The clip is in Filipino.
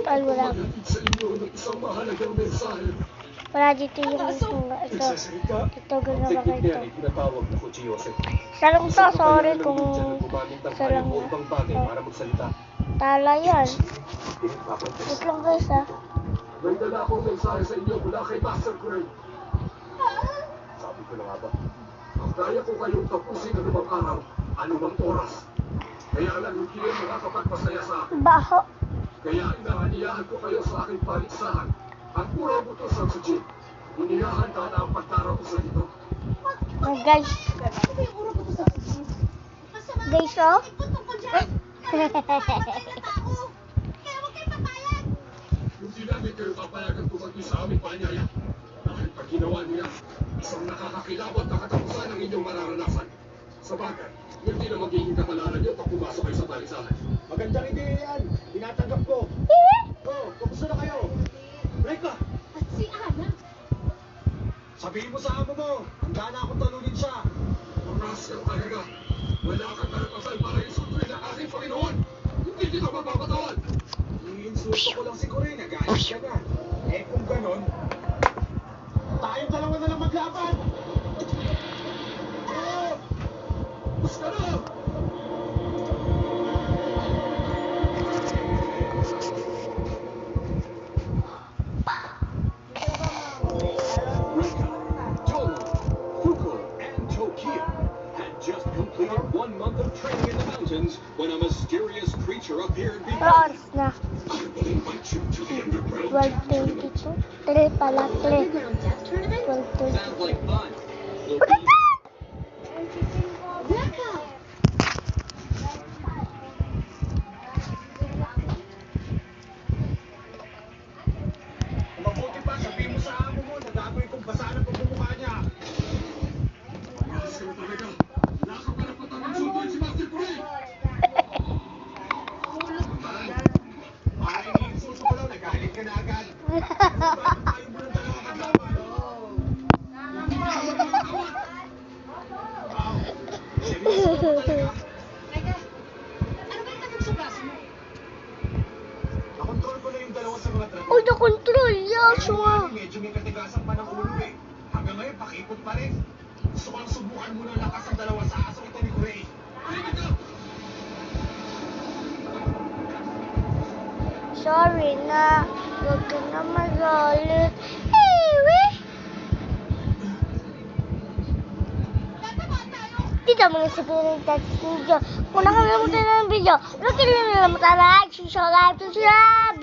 Ay, wala. Wala dito yung ito. Ito, ginawa ka ito. Salong to, sorry kung salang na. Tala yan. Wait lang guys ha. May dala akong mensahe sa inyo mula kay Master Gray. Sabi ko na nga ba, ang kaya ko kayong tapusin na lumang araw, anumang oras. Kaya lang hindi kayo makakapagpasaya sa akin. Baho. Kaya inaaniyahan ko kayo sa aking paligsahan. Ang puro buto sa Suji. Iniyahan ka na ang pagtaraw ko sa ito. Guys. Guys, oh. Hindi namin kayo papayagan tumagi sa aming paanyaya. Dahil pag ginawa niya, isang nakakakilabot na katapusan ang inyong mararanasan. Sa bagay, hindi na magiging kapalaran niyo pag pumasok kayo sa paligsahan. Magandang ideya yan. Tinatanggap ko. Kamusta na kayo? Reka! At si Ana? Sabihin mo sa amo mo, handa na akong talunin siya. Maras ka talaga. Wala kang karapatan para isultuin ang aking Panginoon. Hindi kita mapapatawan. Iinsulto ko lang si Corey, nag-aalis ka na. Eh kung ganon, tayong dalawa na lang maglaban. Bus ka na! Completed 1 month of training in the mountains when a mysterious creature appeared behind Oras na. I will invite you to the underground. 12:22. 3 pala, 3. Underground death tournament? 12:22. Sounds like fun. Blackout! Mabuti pa, sabihin mo sa amo mo na gagawin kong basahan ang pagmumukha niya. Malas ka na talaga. Wala kang karapatan ng sunduin si Master Corey. Ay, iniinsulto ko lang, nagalit ka na agad. Ayaw mo ng dalawa kaglaban. Hindi mo siya magkakawat. Wow, seryoso ka talaga. Teka, ano ba yung nagsugasan mo? Nakontrol ko na yung dalawa sa mga trato. Uy, na-control. Yasua. Medyo may katigasan pa ng ulo eh. Hanggang ngayon, pakipot pa rin. Gusto kong subukan muna ang lakas ng dalawa sa aso ito ni Corey. Sorry na. Huwag ka na magalit. Ewe. Dito mga sabihin ng video. Kung nakalimutan ng video, huwag ka na like, subscribe,